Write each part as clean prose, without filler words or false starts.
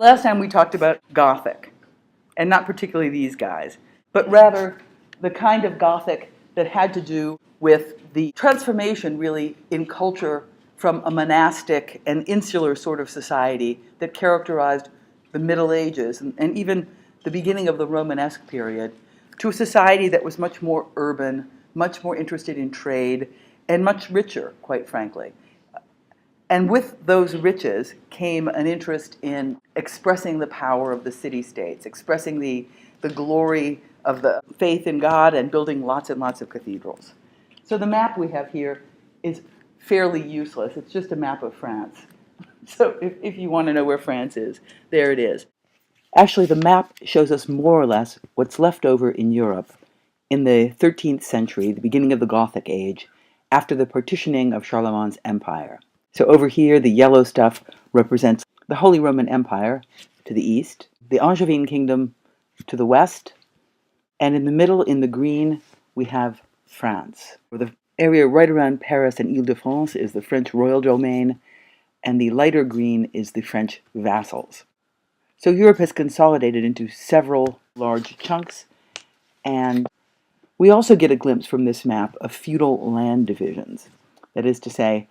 Last time we talked about Gothic, and not particularly these guys, but rather the kind of Gothic that had to do with the transformation, really, in culture from a monastic and insular sort of society that characterized the Middle Ages and even the beginning of the Romanesque period, to a society that was much more urban, much more interested in trade, and much richer, quite frankly. And with those riches came an interest in expressing the power of the city-states, expressing the glory of the faith in God, and building lots and lots of cathedrals. So the map we have here is fairly useless. It's just a map of France. So if you want to know where France is, there it is. Actually, the map shows us more or less what's left over in Europe in the 13th century, the beginning of the Gothic age, after the partitioning of Charlemagne's empire. So over here, the yellow stuff represents the Holy Roman Empire to the east, the Angevin kingdom to the west, and in the middle, in the green, we have France. The area right around Paris and Ile-de-France is the French royal domain, and the lighter green is the French vassals. So Europe has consolidated into several large chunks, and we also get a glimpse from this map of feudal land divisions. That is to say,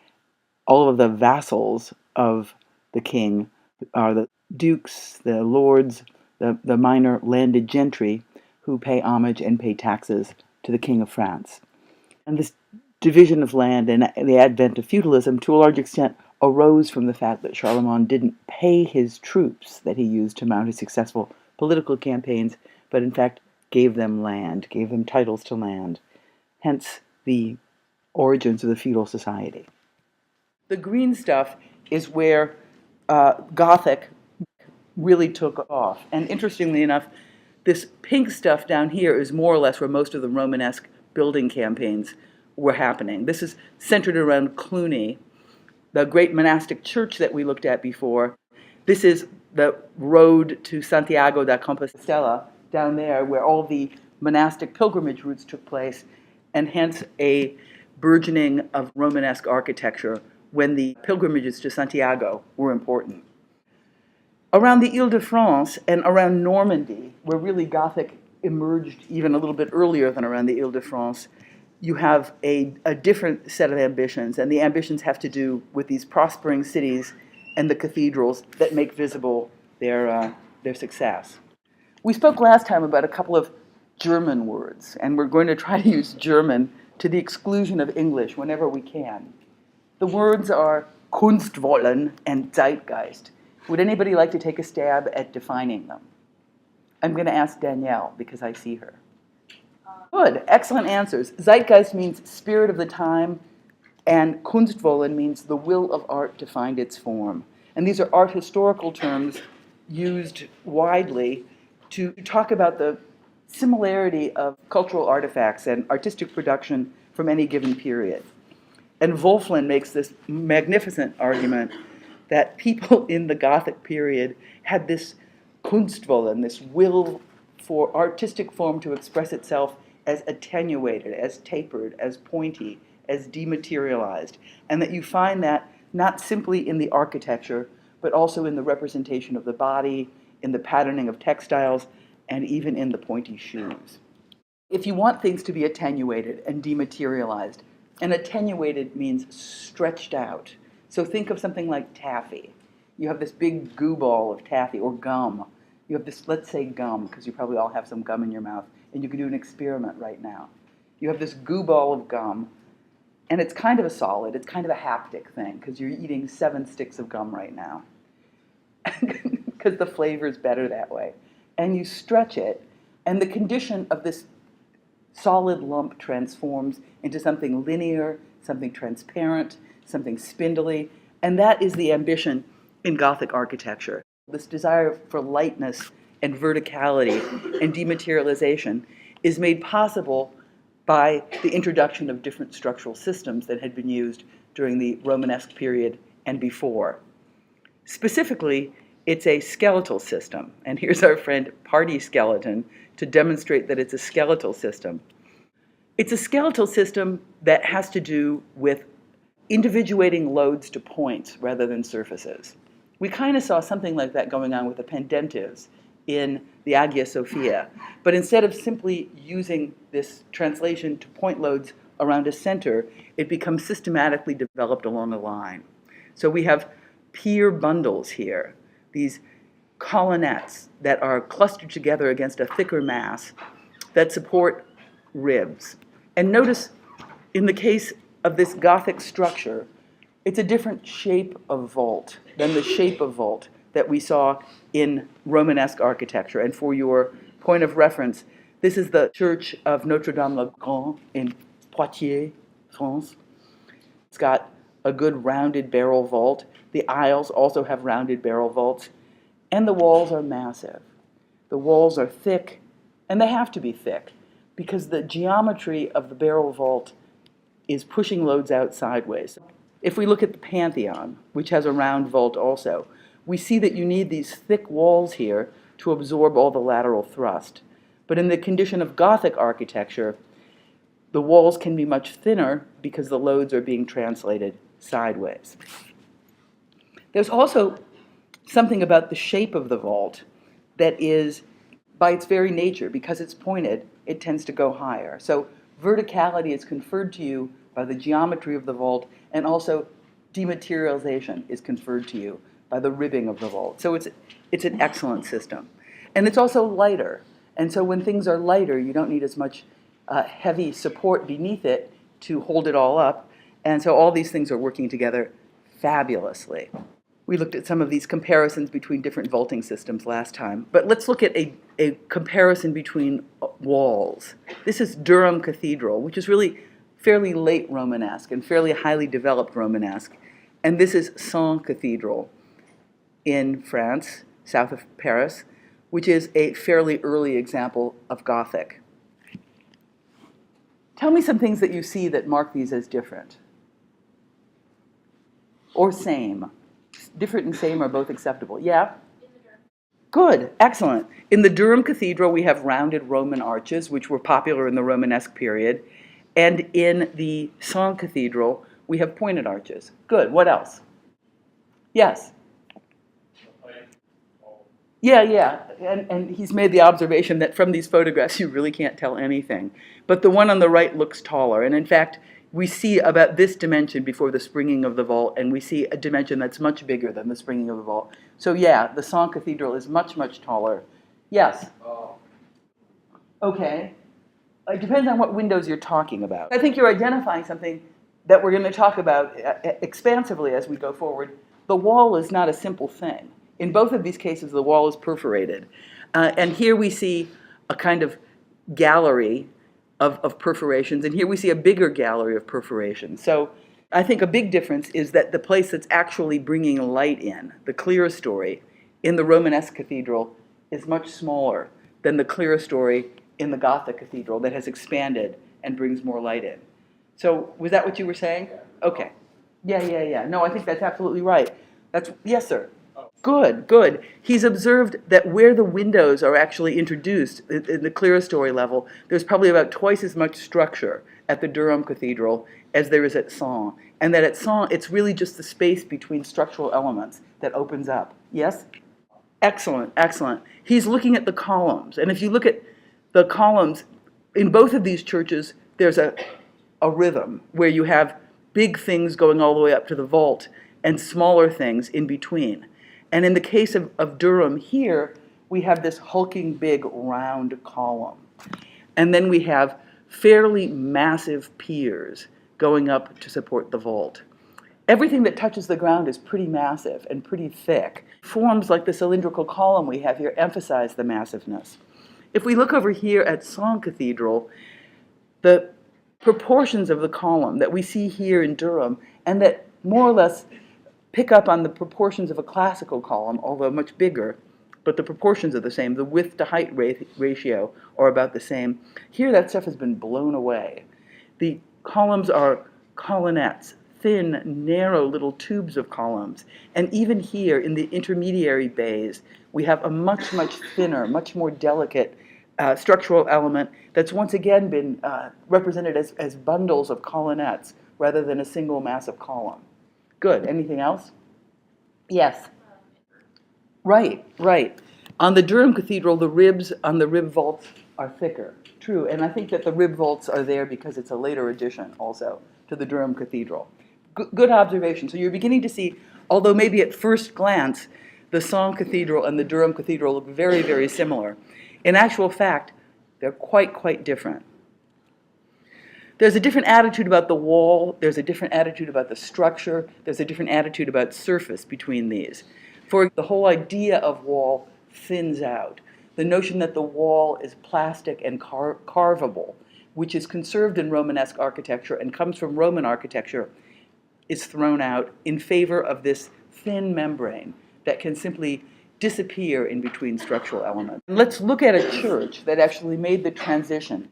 all of the vassals of the king are the dukes, the lords, the minor landed gentry who pay homage and pay taxes to the King of France. And this division of land and the advent of feudalism, to a large extent, arose from the fact that Charlemagne didn't pay his troops that he used to mount his successful political campaigns, but in fact gave them land, gave them titles to land. Hence the origins of the feudal society. The green stuff is where Gothic really took off. And interestingly enough, this pink stuff down here is more or less where most of the Romanesque building campaigns were happening. This is centered around Cluny, the great monastic church that we looked at before. This is the road to Santiago da Compostela down there, where all the monastic pilgrimage routes took place, and hence a burgeoning of Romanesque architecture when the pilgrimages to Santiago were important. Around the Ile-de-France and around Normandy, where really Gothic emerged even a little bit earlier than around the Ile-de-France, you have a different set of ambitions, and the ambitions have to do with these prospering cities and the cathedrals that make visible their success. We spoke last time about a couple of German words, and we're going to try to use German to the exclusion of English whenever we can. The words are Kunstwollen and Zeitgeist. Would anybody like to take a stab at defining them? I'm going to ask Danielle because I see her. Good, excellent answers. Zeitgeist means spirit of the time, and Kunstwollen means the will of art to find its form. And these are art historical terms used widely to talk about the similarity of cultural artifacts and artistic production from any given period. And Wolflin makes this magnificent argument that people in the Gothic period had this Kunstwollen, this will for artistic form to express itself as attenuated, as tapered, as pointy, as dematerialized, and that you find that not simply in the architecture, but also in the representation of the body, in the patterning of textiles, and even in the pointy shoes. If you want things to be attenuated and dematerialized, and attenuated means stretched out. So think of something like taffy. You have this big goo ball of taffy, or gum. You have this, let's say gum, because you probably all have some gum in your mouth, and you can do an experiment right now. You have this goo ball of gum, and it's kind of a solid, it's kind of a haptic thing, because you're eating 7 sticks of gum right now, because the flavor is better that way. And you stretch it, and the condition of this solid lump transforms into something linear, something transparent, something spindly, and that is the ambition in Gothic architecture. This desire for lightness and verticality and dematerialization is made possible by the introduction of different structural systems that had been used during the Romanesque period and before. Specifically, it's a skeletal system, and here's our friend Party Skeleton to demonstrate that it's a skeletal system. It's a skeletal system that has to do with individuating loads to points rather than surfaces. We kind of saw something like that going on with the pendentives in the Hagia Sophia. But instead of simply using this translation to point loads around a center, it becomes systematically developed along a line. So we have pier bundles here, these colonnettes that are clustered together against a thicker mass that support ribs. And notice, in the case of this Gothic structure, it's a different shape of vault than the shape of vault that we saw in Romanesque architecture. And for your point of reference, this is the church of Notre Dame le Grand in Poitiers, France. It's got a good rounded barrel vault. The aisles also have rounded barrel vaults. And the walls are massive. The walls are thick, and they have to be thick, because the geometry of the barrel vault is pushing loads out sideways. If we look at the Pantheon, which has a round vault also, we see that you need these thick walls here to absorb all the lateral thrust. But in the condition of Gothic architecture, the walls can be much thinner because the loads are being translated sideways. There's also something about the shape of the vault that is, by its very nature, because it's pointed, it tends to go higher. So verticality is conferred to you by the geometry of the vault, and also dematerialization is conferred to you by the ribbing of the vault. So it's an excellent system. And it's also lighter. And so when things are lighter, you don't need as much heavy support beneath it to hold it all up. And so all these things are working together fabulously. We looked at some of these comparisons between different vaulting systems last time. But let's look at a comparison between walls. This is Durham Cathedral, which is really fairly late Romanesque and fairly highly developed Romanesque. And this is Sens Cathedral in France, south of Paris, which is a fairly early example of Gothic. Tell me some things that you see that mark these as different. Or same. Different and same are both acceptable. Yeah? Good, excellent. In the Durham Cathedral, we have rounded Roman arches, which were popular in the Romanesque period. And in the Sens Cathedral, we have pointed arches. Good, what else? Yes? Yeah. And he's made the observation that from these photographs, you really can't tell anything. But the one on the right looks taller. And in fact, we see about this dimension before the springing of the vault, and we see a dimension that's much bigger than the springing of the vault. So yeah, the Sens Cathedral is much, much taller. Yes? Okay. It depends on what windows you're talking about. I think you're identifying something that we're going to talk about expansively as we go forward. The wall is not a simple thing. In both of these cases, the wall is perforated. And here we see a kind of gallery of perforations, and here we see a bigger gallery of perforations. So I think a big difference is that the place that's actually bringing light in, the clerestory, in the Romanesque cathedral is much smaller than the clerestory in the Gothic cathedral that has expanded and brings more light in. So was that what you were saying? Okay. Yeah. No, I think that's absolutely right. Yes, sir. Good. He's observed that where the windows are actually introduced in the clerestory level, there's probably about twice as much structure at the Durham Cathedral as there is at Sens. And that at Sens, it's really just the space between structural elements that opens up. Yes? Excellent. He's looking at the columns. And if you look at the columns, in both of these churches, there's a rhythm where you have big things going all the way up to the vault and smaller things in between. And in the case of Durham here, we have this hulking big round column. And then we have fairly massive piers going up to support the vault. Everything that touches the ground is pretty massive and pretty thick. Forms like the cylindrical column we have here emphasize the massiveness. If we look over here at Sens Cathedral, the proportions of the column that we see here in Durham, and that more or less pick up on the proportions of a classical column, although much bigger, but the proportions are the same. The width to height ratio are about the same. Here, that stuff has been blown away. The columns are colonnettes, thin, narrow little tubes of columns. And even here in the intermediary bays, we have a much, much thinner, much more delicate structural element that's once again been represented as bundles of colonnettes rather than a single massive column. Good. Anything else? Yes. Right, right. On the Durham Cathedral, the ribs on the rib vaults are thicker. True, and I think that the rib vaults are there because it's a later addition also to the Durham Cathedral. Good observation. So you're beginning to see, although maybe at first glance, the Song Cathedral and the Durham Cathedral look very, very similar. In actual fact, they're quite, quite different. There's a different attitude about the wall, there's a different attitude about the structure, there's a different attitude about surface between these. For the whole idea of wall thins out. The notion that the wall is plastic and carvable, which is conserved in Romanesque architecture and comes from Roman architecture, is thrown out in favor of this thin membrane that can simply disappear in between structural elements. Let's look at a church that actually made the transition,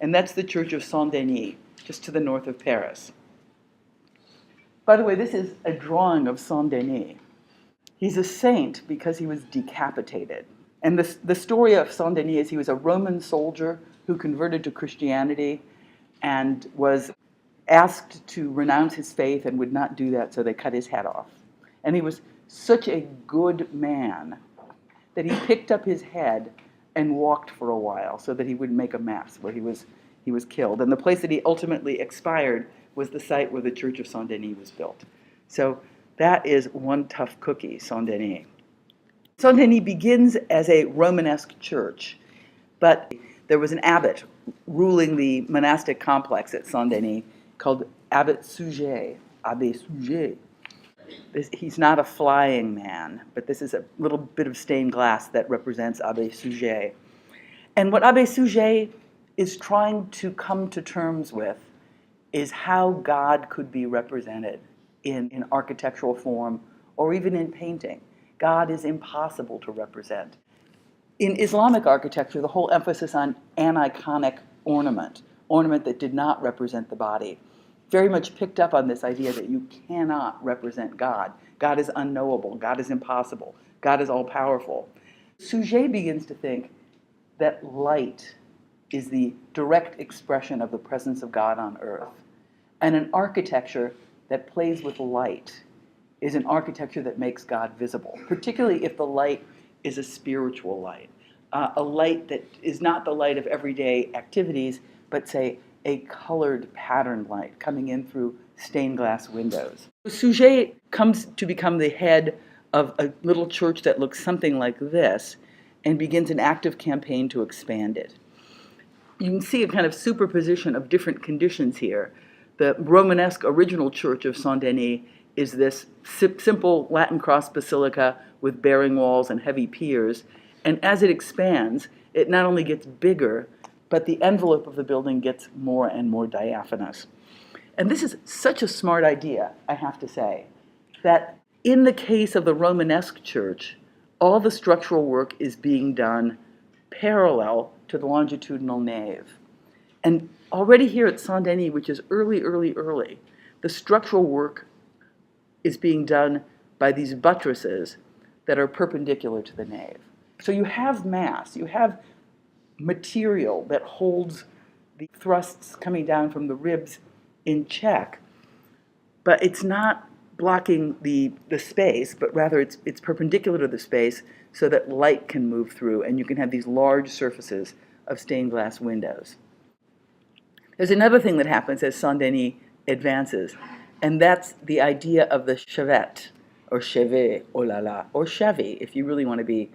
and that's the Church of Saint-Denis, just to the north of Paris. By the way, this is a drawing of Saint-Denis. He's a saint because he was decapitated. And the story of Saint-Denis is he was a Roman soldier who converted to Christianity and was asked to renounce his faith and would not do that, so they cut his head off. And he was such a good man that he picked up his head and walked for a while so that he wouldn't make a mess where he was killed. And the place that he ultimately expired was the site where the Church of Saint-Denis was built. So that is one tough cookie, Saint-Denis. Saint-Denis begins as a Romanesque church, but there was an abbot ruling the monastic complex at Saint-Denis called Abbot Suger, Abbé Suger. He's not a flying man, but this is a little bit of stained glass that represents Abbé Suger. And what Abbé Suger is trying to come to terms with is how God could be represented in architectural form or even in painting. God is impossible to represent. In Islamic architecture, the whole emphasis on aniconic ornament that did not represent the body, very much picked up on this idea that you cannot represent God. God is unknowable. God is impossible. God is all-powerful. Suger begins to think that light is the direct expression of the presence of God on earth. And an architecture that plays with light is an architecture that makes God visible, particularly if the light is a spiritual light, a light that is not the light of everyday activities, but say a colored pattern light coming in through stained glass windows. Suger comes to become the head of a little church that looks something like this and begins an active campaign to expand it. You can see a kind of superposition of different conditions here. The Romanesque original church of Saint-Denis is this simple Latin cross basilica with bearing walls and heavy piers. And as it expands, it not only gets bigger, but the envelope of the building gets more and more diaphanous. And this is such a smart idea, I have to say, that in the case of the Romanesque church, all the structural work is being done parallel to the longitudinal nave. And already here at Saint-Denis, which is early, the structural work is being done by these buttresses that are perpendicular to the nave. So you have mass, you have material that holds the thrusts coming down from the ribs in check, but it's not blocking the space, but rather it's perpendicular to the space so that light can move through and you can have these large surfaces of stained glass windows. There's another thing that happens as Saint-Denis advances, and that's the idea of the chevet, or chevet, oh la la, or chevy, if you really want to be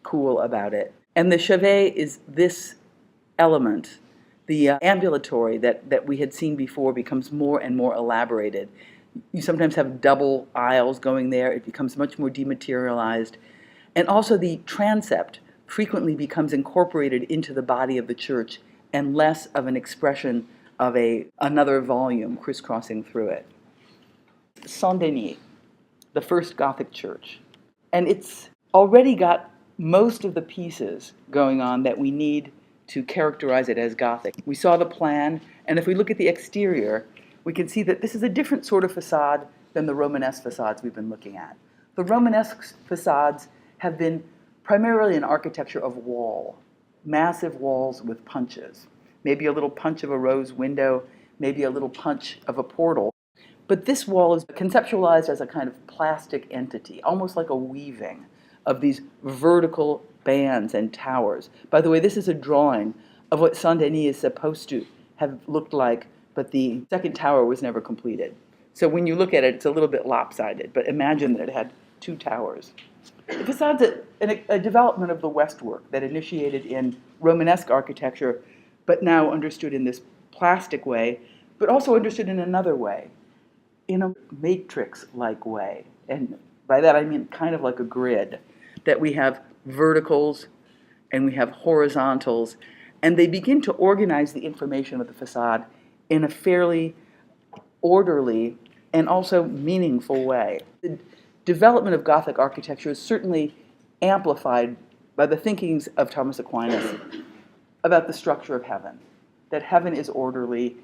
cool about it. And the chevet is this element. The ambulatory that we had seen before becomes more and more elaborated. You sometimes have double aisles going there. It becomes much more dematerialized. And also the transept frequently becomes incorporated into the body of the church and less of an expression of another volume crisscrossing through it. Saint-Denis, the first Gothic church. And it's already got most of the pieces going on that we need to characterize it as Gothic. We saw the plan, and if we look at the exterior, we can see that this is a different sort of facade than the Romanesque facades we've been looking at. The Romanesque facades have been primarily an architecture of wall, massive walls with punches, maybe a little punch of a rose window, maybe a little punch of a portal. But this wall is conceptualized as a kind of plastic entity, almost like a weaving, of these vertical bands and towers. By the way, this is a drawing of what Saint-Denis is supposed to have looked like, but the second tower was never completed. So when you look at it, it's a little bit lopsided, but imagine that it had two towers. The facade's a development of the Westwork that initiated in Romanesque architecture, but now understood in this plastic way, but also understood in another way, in a matrix-like way. And by that I mean kind of like a grid, that we have verticals and we have horizontals, and they begin to organize the information of the facade in a fairly orderly and also meaningful way. The development of Gothic architecture is certainly amplified by the thinkings of Thomas Aquinas about the structure of heaven, that heaven is orderly.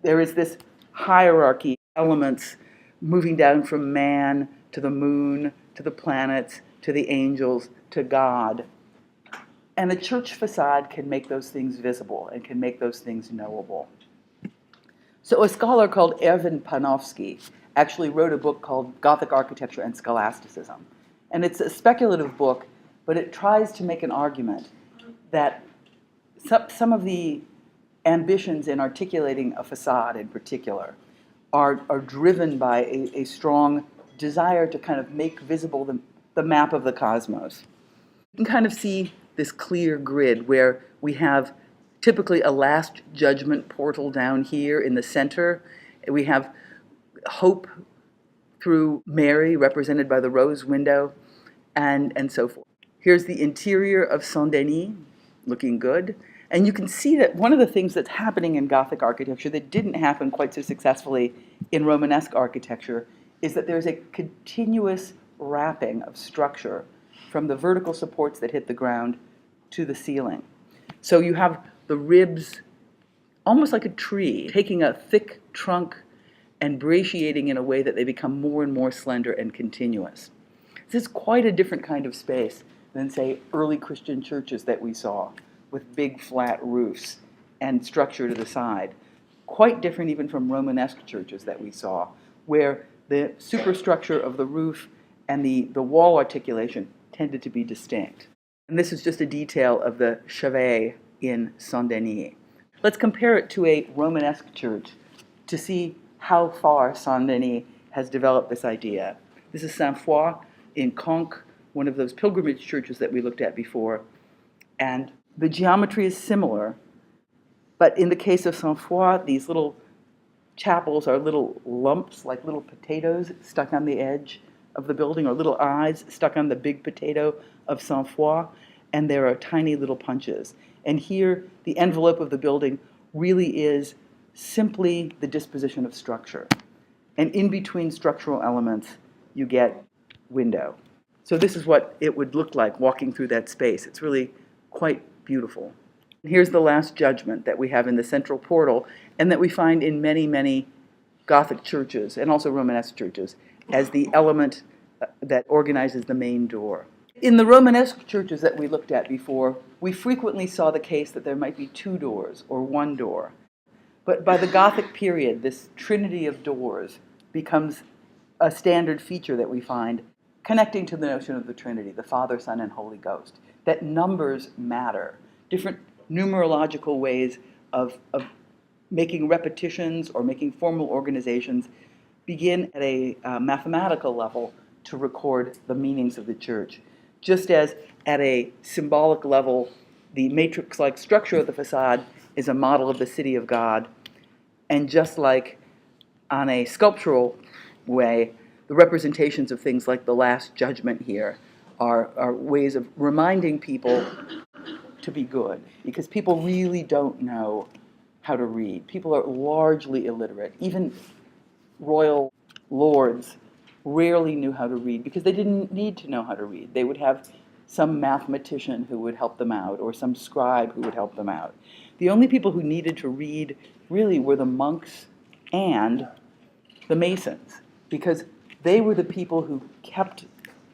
There is this hierarchy, elements moving down from man to the moon, to the planets, to the angels, to God. And a church facade can make those things visible and can make those things knowable. So a scholar called Erwin Panofsky actually wrote a book called Gothic Architecture and Scholasticism. And it's a speculative book, but it tries to make an argument that some of the ambitions in articulating a facade in particular are driven by a strong desire to kind of make visible the map of the cosmos. You can kind of see this clear grid where we have typically a Last Judgment portal down here in the center. We have hope through Mary, represented by the rose window, and so forth. Here's the interior of Saint-Denis, looking good. And you can see that one of the things that's happening in Gothic architecture that didn't happen quite so successfully in Romanesque architecture is that there's a continuous wrapping of structure from the vertical supports that hit the ground to the ceiling. So you have the ribs almost like a tree, taking a thick trunk and brachiating in a way that they become more and more slender and continuous. This is quite a different kind of space than, say, early Christian churches that we saw, with big flat roofs and structure to the side. Quite different even from Romanesque churches that we saw, where the superstructure of the roof and the wall articulation tended to be distinct. And this is just a detail of the chevet in Saint-Denis. Let's compare it to a Romanesque church to see how far Saint-Denis has developed this idea. This is Saint-Foy in Conques, one of those pilgrimage churches that we looked at before. And the geometry is similar, but in the case of Saint-Foy, these little chapels are little lumps, like little potatoes stuck on the edge of the building, or little eyes stuck on the big potato of Saint-Foy, and there are tiny little punches. And here, the envelope of the building really is simply the disposition of structure. And in between structural elements, you get window. So this is what it would look like walking through that space. It's really quite beautiful. Here's the Last Judgment that we have in the central portal, and that we find in many, many Gothic churches, and also Romanesque churches, as the element that organizes the main door. In the Romanesque churches that we looked at before, we frequently saw the case that there might be two doors or one door. But by the Gothic period, this trinity of doors becomes a standard feature that we find, connecting to the notion of the Trinity, the Father, Son, and Holy Ghost, that numbers matter. Different numerological ways of making repetitions or making formal organizations begin at a mathematical level to record the meanings of the church. Just as at a symbolic level, the matrix-like structure of the facade is a model of the city of God, and just like on a sculptural way, the representations of things like the Last Judgment here are ways of reminding people to be good, because people really don't know how to read. People are largely illiterate. Even royal lords rarely knew how to read because they didn't need to know how to read. They would have some mathematician who would help them out, or some scribe who would help them out. The only people who needed to read really were the monks and the masons, because they were the people who kept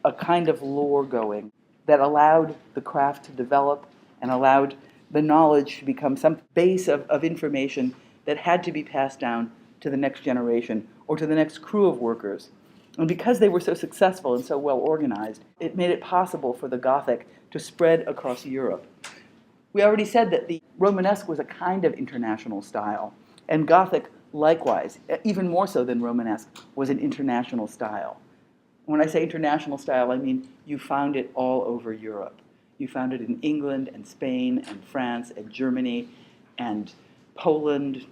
a kind of lore going that allowed the craft to develop and allowed the knowledge to become some base of information that had to be passed down to the next generation or to the next crew of workers And because they were so successful and so well organized, it made it possible for the Gothic to spread across Europe. We already said that the Romanesque was a kind of international style, and Gothic, likewise, even more so than Romanesque, was an international style. When I say international style, I mean you found it all over Europe. You found it in England and Spain and France and Germany and Poland,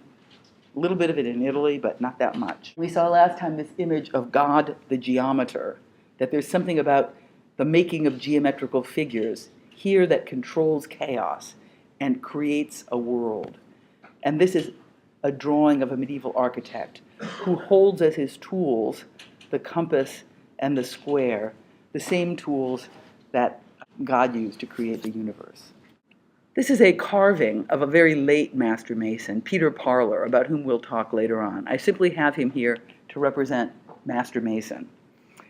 a little bit of it in Italy, but not that much. We saw last time this image of God the geometer, that there's something about the making of geometrical figures here that controls chaos and creates a world. And this is a drawing of a medieval architect who holds as his tools the compass and the square, the same tools that God used to create the universe. This is a carving of a very late master mason, Peter Parler, about whom we'll talk later on. I simply have him here to represent master mason.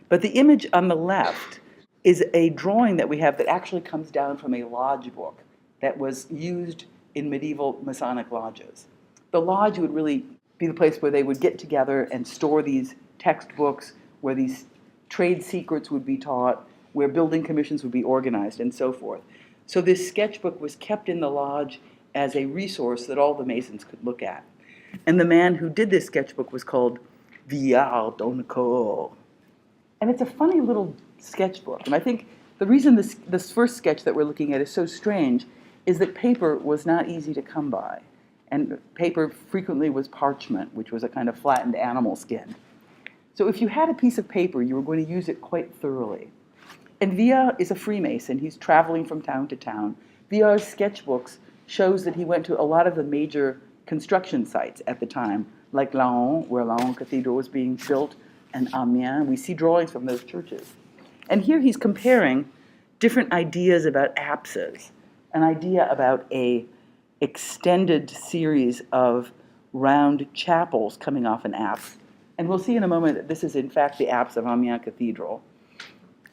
But the image on the left is a drawing that we have that actually comes down from a lodge book that was used in medieval Masonic lodges. The lodge would really be the place where they would get together and store these textbooks, where these trade secrets would be taught, where building commissions would be organized, and so forth. So this sketchbook was kept in the lodge as a resource that all the Masons could look at. And the man who did this sketchbook was called Villard d'Onnecourt. And it's a funny little sketchbook. And I think the reason this first sketch that we're looking at is so strange is that paper was not easy to come by. And paper frequently was parchment, which was a kind of flattened animal skin. So if you had a piece of paper, you were going to use it quite thoroughly. And Villard is a Freemason. He's traveling from town to town. Villard's sketchbooks shows that he went to a lot of the major construction sites at the time, like Laon, where Laon Cathedral was being built, and Amiens. We see drawings from those churches. And here he's comparing different ideas about apses, an idea about a extended series of round chapels coming off an apse. And we'll see in a moment that this is in fact the apse of Amiens Cathedral.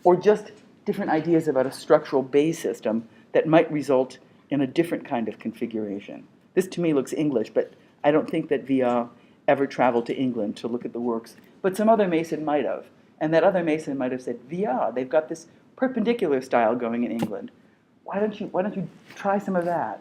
Or just different ideas about a structural bay system that might result in a different kind of configuration. This to me looks English, but I don't think that Villard ever traveled to England to look at the works. But some other Mason might have. And that other Mason might have said, Villard, they've got this perpendicular style going in England. Why don't you try some of that?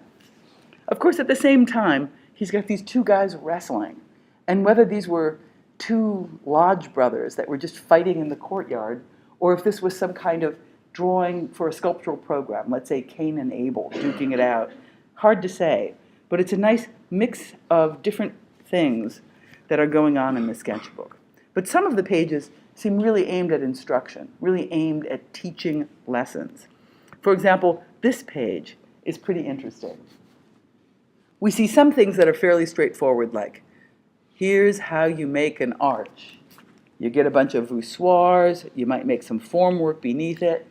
Of course, at the same time, he's got these two guys wrestling. And whether these were two lodge brothers that were just fighting in the courtyard, or if this was some kind of drawing for a sculptural program, let's say Cain and Abel, duking it out. Hard to say, but it's a nice mix of different things that are going on in the sketchbook. But some of the pages seem really aimed at instruction, really aimed at teaching lessons. For example, this page is pretty interesting. We see some things that are fairly straightforward, like, here's how you make an arch. You get a bunch of voussoirs, you might make some formwork beneath it,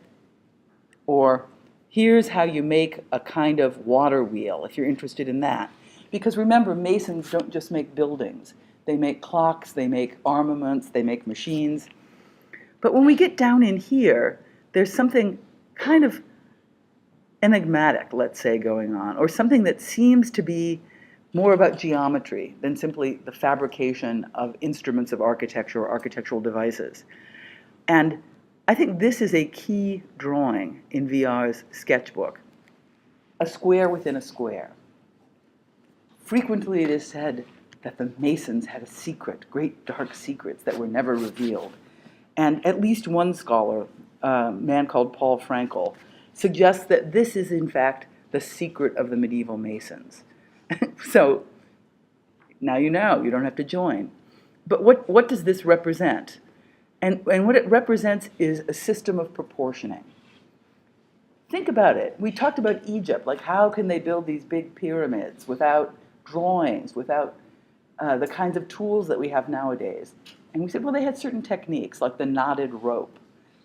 or here's how you make a kind of water wheel, if you're interested in that. Because remember, Masons don't just make buildings. They make clocks, they make armaments, they make machines. But when we get down in here, there's something kind of enigmatic, let's say, going on, or something that seems to be more about geometry than simply the fabrication of instruments of architecture or architectural devices. And I think this is a key drawing in Villard's sketchbook, a square within a square. Frequently it is said that the Masons had a secret, great dark secrets that were never revealed. And at least one scholar, a man called Paul Frankel, suggests that this is in fact the secret of the medieval Masons. So now you know, you don't have to join. But what does this represent? And what it represents is a system of proportioning. Think about it. We talked about Egypt, like how can they build these big pyramids without drawings, without the kinds of tools that we have nowadays. And we said, well, they had certain techniques, like the knotted rope,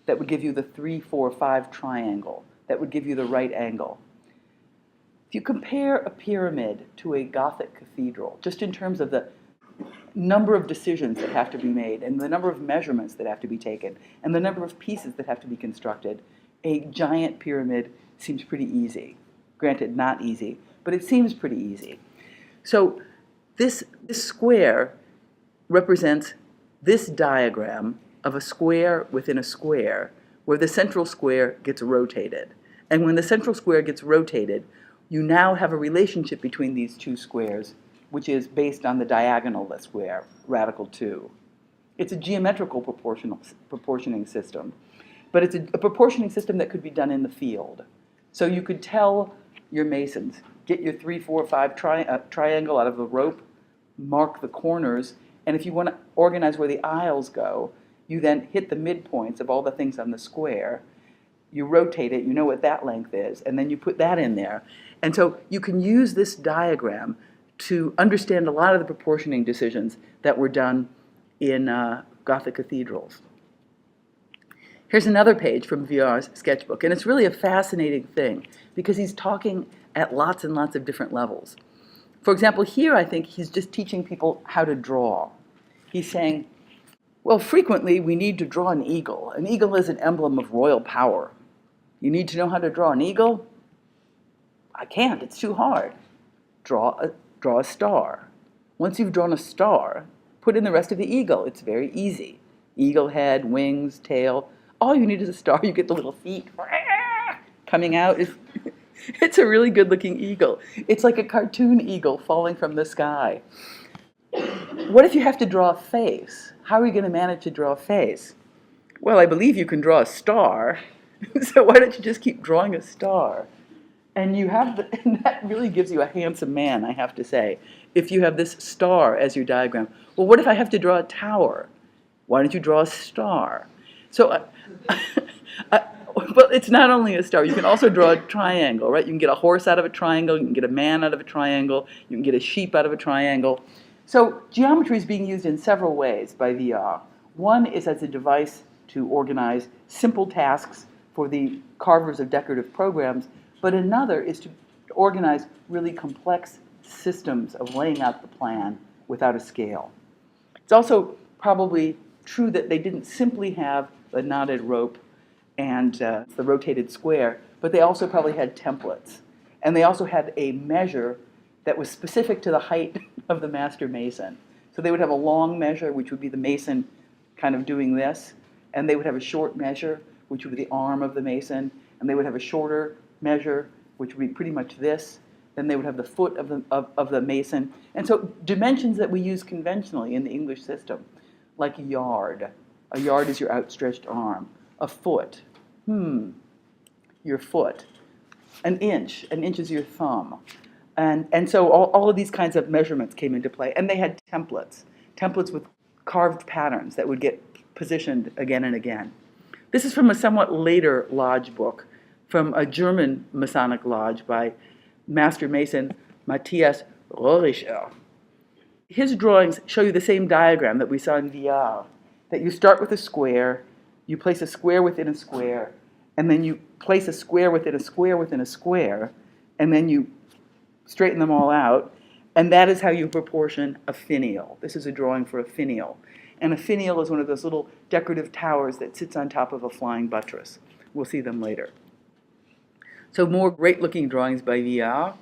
that would give you the 3, 4, 5 triangle, that would give you the right angle. If you compare a pyramid to a Gothic cathedral, just in terms of the number of decisions that have to be made, and the number of measurements that have to be taken, and the number of pieces that have to be constructed, a giant pyramid seems pretty easy. Granted, not easy, but it seems pretty easy. So this square represents this diagram of a square within a square, where the central square gets rotated. And when the central square gets rotated, you now have a relationship between these two squares, which is based on the diagonal of the square, radical 2. It's a geometrical proportioning system, but it's a proportioning system that could be done in the field. So you could tell your masons, get your 3, 4, 5 triangle out of the rope, mark the corners, and if you want to organize where the aisles go, you then hit the midpoints of all the things on the square. You rotate it, you know what that length is, and then you put that in there. And so you can use this diagram to understand a lot of the proportioning decisions that were done in Gothic cathedrals. Here's another page from Vuillard's sketchbook, and it's really a fascinating thing because he's talking at lots and lots of different levels. For example, here I think he's just teaching people how to draw. He's saying, well, frequently we need to draw an eagle. An eagle is an emblem of royal power. You need to know how to draw an eagle? I can't, it's too hard. Draw a star. Once you've drawn a star, put in the rest of the eagle. It's very easy. Eagle head, wings, tail. All you need is a star. You get the little feet coming out. It's a really good-looking eagle. It's like a cartoon eagle falling from the sky. What if you have to draw a face? How are you going to manage to draw a face? Well, I believe you can draw a star. So why don't you just keep drawing a star? And and that really gives you a handsome man, I have to say, if you have this star as your diagram. Well, what if I have to draw a tower? Why don't you draw a star? So, but it's not only a star. You can also draw a triangle, right? You can get a horse out of a triangle. You can get a man out of a triangle. You can get a sheep out of a triangle. So geometry is being used in several ways by Vuillard. One is as a device to organize simple tasks for the carvers of decorative programs, but another is to organize really complex systems of laying out the plan without a scale. It's also probably true that they didn't simply have the knotted rope and the rotated square, but they also probably had templates. And they also had a measure that was specific to the height of the master mason. So they would have a long measure, which would be the mason kind of doing this, and they would have a short measure, which would be the arm of the mason, and they would have a shorter measure, which would be pretty much this. Then they would have the foot of the mason. And so dimensions that we use conventionally in the English system, like a yard. A yard is your outstretched arm. A foot, your foot. An inch is your thumb. And so all of these kinds of measurements came into play. And they had templates with carved patterns that would get positioned again and again. This is from a somewhat later lodge book, from a German Masonic lodge by Master Mason Matthias Röhricher. His drawings show you the same diagram that we saw in Vuillard, that you start with a square, you place a square within a square, and then you place a square within a square within a square, and then you straighten them all out, and that is how you proportion a finial. This is a drawing for a finial. And a finial is one of those little decorative towers that sits on top of a flying buttress. We'll see them later. So more great-looking drawings by Vuillard.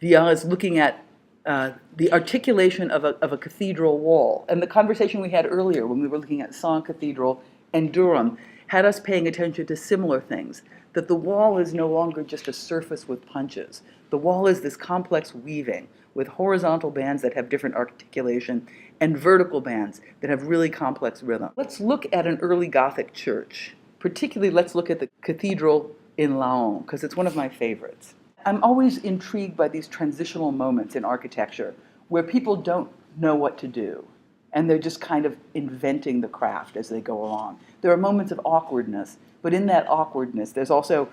Vuillard is looking at the articulation of a cathedral wall. And the conversation we had earlier when we were looking at Sens Cathedral and Durham had us paying attention to similar things, that the wall is no longer just a surface with punches. The wall is this complex weaving with horizontal bands that have different articulation and vertical bands that have really complex rhythm. Let's look at an early Gothic church. Particularly, let's look at the cathedral in Laon, because it's one of my favorites. I'm always intrigued by these transitional moments in architecture where people don't know what to do, and they're just kind of inventing the craft as they go along. There are moments of awkwardness, but in that awkwardness, there's also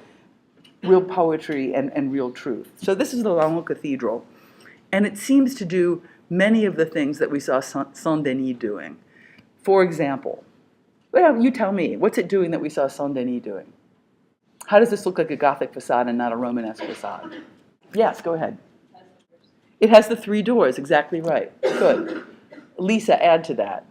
real poetry and real truth. So this is the Laon Cathedral, and it seems to do many of the things that we saw Saint-Denis doing. For example, well, you tell me, what's it doing that we saw Saint-Denis doing? How does this look like a Gothic facade and not a Romanesque facade? Yes, go ahead. It has the 3 doors, exactly right. Good. Lisa, add to that.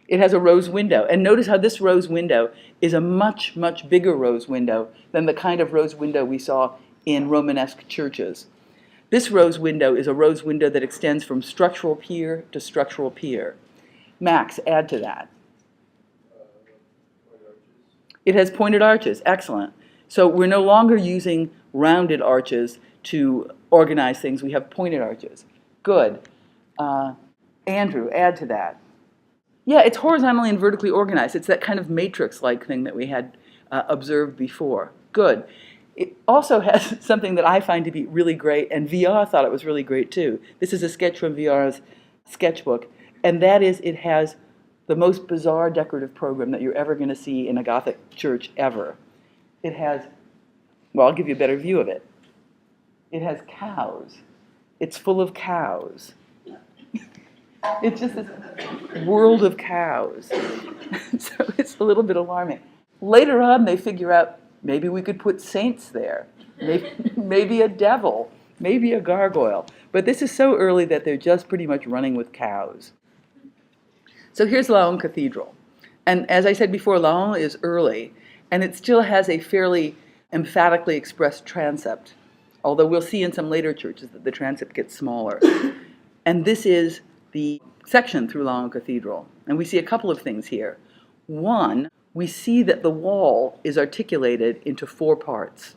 It has a rose window. And notice how this rose window is a much, much bigger rose window than the kind of rose window we saw in Romanesque churches. This rose window is a rose window that extends from structural pier to structural pier. Max, add to that. It has pointed arches. Excellent. So we're no longer using rounded arches to organize things. We have pointed arches. Good. Andrew, add to that. Yeah, it's horizontally and vertically organized. It's that kind of matrix-like thing that we had observed before. Good. It also has something that I find to be really great, and VR thought it was really great too. This is a sketch from VR's sketchbook, and that is it has the most bizarre decorative program that you're ever going to see in a Gothic church ever. It has, well, I'll give you a better view of it. It has cows. It's full of cows. It's just this world of cows. So it's a little bit alarming. Later on, they figure out maybe we could put saints there, maybe a devil, maybe a gargoyle. But this is so early that they're just pretty much running with cows. So here's Laon Cathedral. And as I said before, Laon is early, and it still has a fairly emphatically expressed transept, although we'll see in some later churches that the transept gets smaller. And this is the section through Laon Cathedral. And we see a couple of things here. One, we see that the wall is articulated into 4 parts.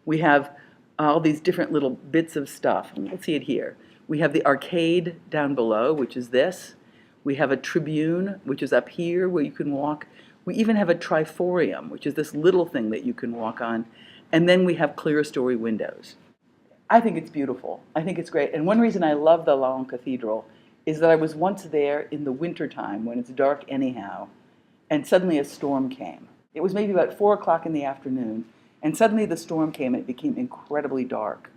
We have all these different little bits of stuff. And we'll see it here. We have the arcade down below, which is this. We have a tribune, which is up here where you can walk. We even have a triforium, which is this little thing that you can walk on. And then we have clerestory windows. I think it's beautiful. I think it's great. And one reason I love the Laon Cathedral is that I was once there in the wintertime when it's dark anyhow, and suddenly a storm came. It was maybe about 4 o'clock in the afternoon, and suddenly the storm came and it became incredibly dark.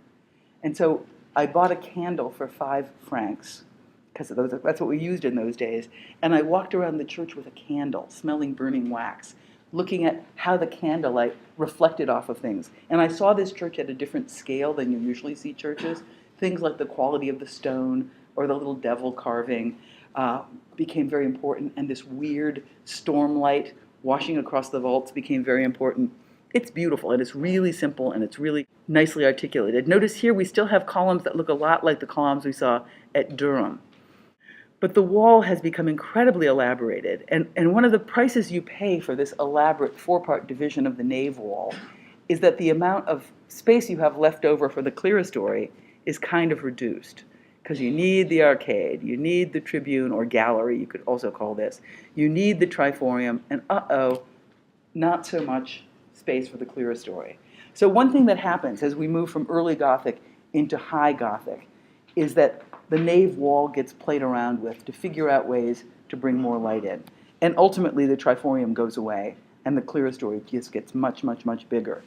And so I bought a candle for 5 francs, because that's what we used in those days, and I walked around the church with a candle, smelling burning wax, looking at how the candlelight reflected off of things. And I saw this church at a different scale than you usually see churches. Things like the quality of the stone or the little devil carving became very important, and this weird storm light washing across the vaults became very important. It's beautiful, and it's really simple, and it's really nicely articulated. Notice here we still have columns that look a lot like the columns we saw at Durham. But the wall has become incredibly elaborated, and one of the prices you pay for this elaborate 4-part division of the nave wall is that the amount of space you have left over for the clerestory is kind of reduced. Because you need the arcade, you need the tribune or gallery, you could also call this. You need the triforium, and not so much space for the clerestory. So one thing that happens as we move from early Gothic into high Gothic is that the nave wall gets played around with to figure out ways to bring more light in. And ultimately the triforium goes away, and the clerestory just gets much, much, much bigger.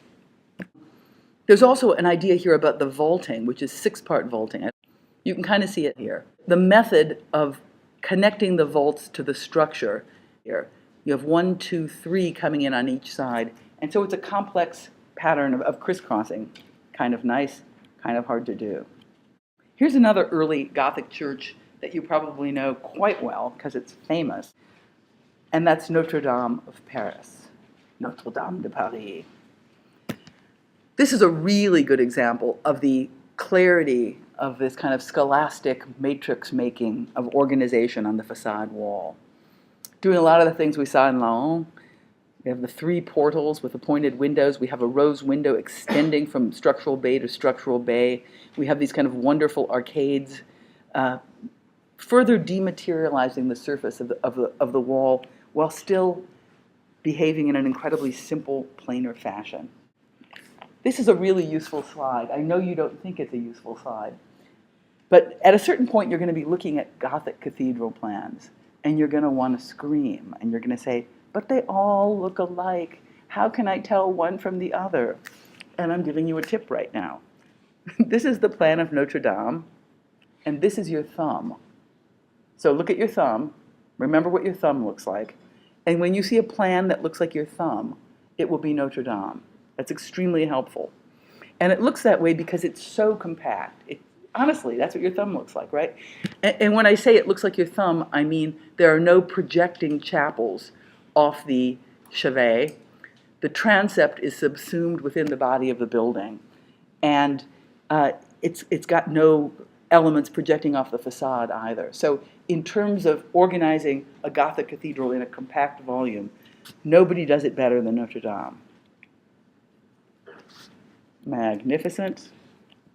There's also an idea here about the vaulting, which is 6-part vaulting. You can kind of see it here. The method of connecting the vaults to the structure here. You have 1, 2, 3 coming in on each side. And so it's a complex pattern of crisscrossing. Kind of nice, kind of hard to do. Here's another early Gothic church that you probably know quite well because it's famous. And that's Notre Dame of Paris. Notre Dame de Paris. This is a really good example of the clarity of this kind of scholastic matrix making of organization on the facade wall. Doing a lot of the things we saw in Laon. We have the 3 portals with the pointed windows. We have a rose window extending from structural bay to structural bay. We have these kind of wonderful arcades, further dematerializing the surface of the wall while still behaving in an incredibly simple, planar fashion. This is a really useful slide. I know you don't think it's a useful slide. But at a certain point, you're going to be looking at Gothic cathedral plans, and you're going to want to scream, and you're going to say, but they all look alike. How can I tell one from the other? And I'm giving you a tip right now. This is the plan of Notre Dame, and this is your thumb. So look at your thumb. Remember what your thumb looks like. And when you see a plan that looks like your thumb, it will be Notre Dame. That's extremely helpful. And it looks that way because it's so compact. Honestly, that's what your thumb looks like, right? And when I say it looks like your thumb, I mean there are no projecting chapels off the chevet. The transept is subsumed within the body of the building. And it's got no elements projecting off the facade either. So in terms of organizing a Gothic cathedral in a compact volume, nobody does it better than Notre Dame. Magnificent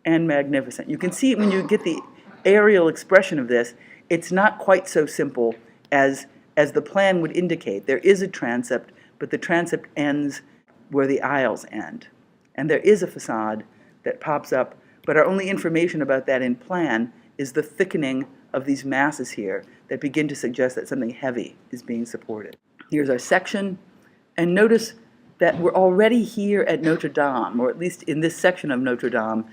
and magnificent. You can see when you get the aerial expression of this, it's not quite so simple as the plan would indicate. There is a transept, but the transept ends where the aisles end. And there is a facade that pops up, but our only information about that in plan is the thickening of these masses here that begin to suggest that something heavy is being supported. Here's our section, and notice that we're already here at Notre Dame, or at least in this section of Notre Dame,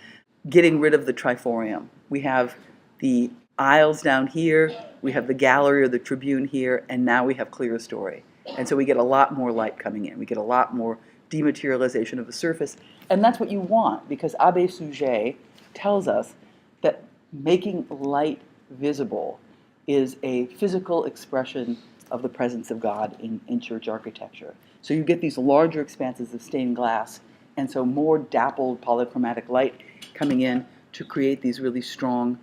getting rid of the triforium. We have the aisles down here, we have the gallery or the tribune here, and now we have clerestory. And so we get a lot more light coming in. We get a lot more dematerialization of the surface. And that's what you want, because Abbé Suger tells us that making light visible is a physical expression of the presence of God in church architecture. So you get these larger expanses of stained glass, and so more dappled polychromatic light coming in to create these really strong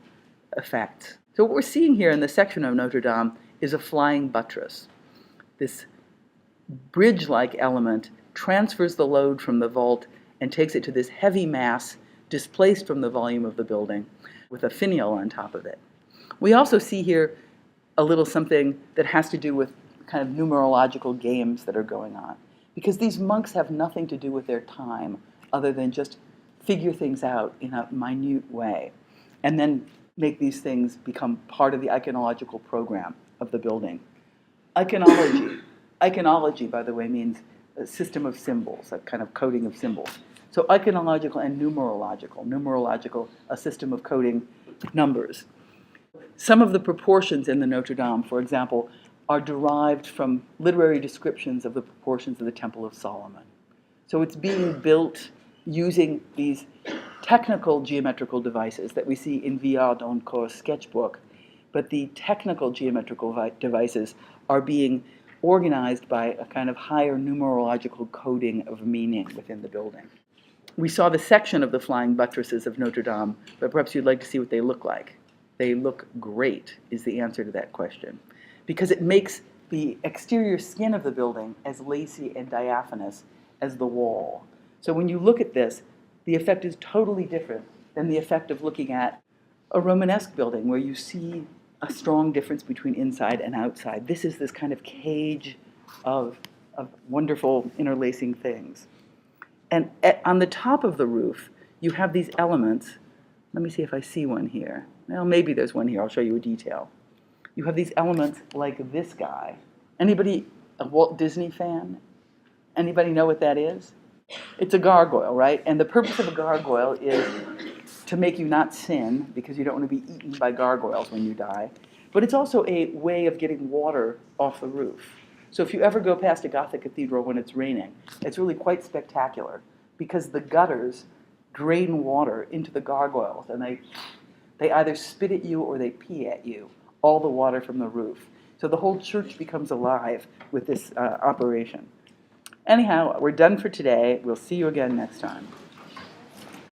effects. So what we're seeing here in the section of Notre Dame is a flying buttress. This bridge-like element transfers the load from the vault and takes it to this heavy mass displaced from the volume of the building with a finial on top of it. We also see here a little something that has to do with kind of numerological games that are going on, because these monks have nothing to do with their time other than just figure things out in a minute way and then make these things become part of the iconological program of the building. Iconology, by the way, means a system of symbols, a kind of coding of symbols. So iconological and numerological. Numerological, a system of coding numbers. Some of the proportions in the Notre Dame, for example, are derived from literary descriptions of the proportions of the Temple of Solomon. So it's being built using these technical geometrical devices that we see in Villard d'Encourt's sketchbook, but the technical geometrical devices are being organized by a kind of higher numerological coding of meaning within the building. We saw the section of the flying buttresses of Notre Dame, but perhaps you'd like to see what they look like. They look great, is the answer to that question, because it makes the exterior skin of the building as lacy and diaphanous as the wall. So when you look at this, the effect is totally different than the effect of looking at a Romanesque building where you see a strong difference between inside and outside. This is this kind of cage of wonderful interlacing things. And on the top of the roof, you have these elements. Let me see if I see one here. Well, maybe there's one here. I'll show you a detail. You have these elements like this guy. Anybody a Walt Disney fan? Anybody know what that is? It's a gargoyle, right? And the purpose of a gargoyle is to make you not sin, because you don't want to be eaten by gargoyles when you die. But it's also a way of getting water off the roof. So if you ever go past a Gothic cathedral when it's raining, it's really quite spectacular, because the gutters drain water into the gargoyles, and they either spit at you or they pee at you, all the water from the roof. So the whole church becomes alive with this operation. Anyhow, we're done for today. We'll see you again next time.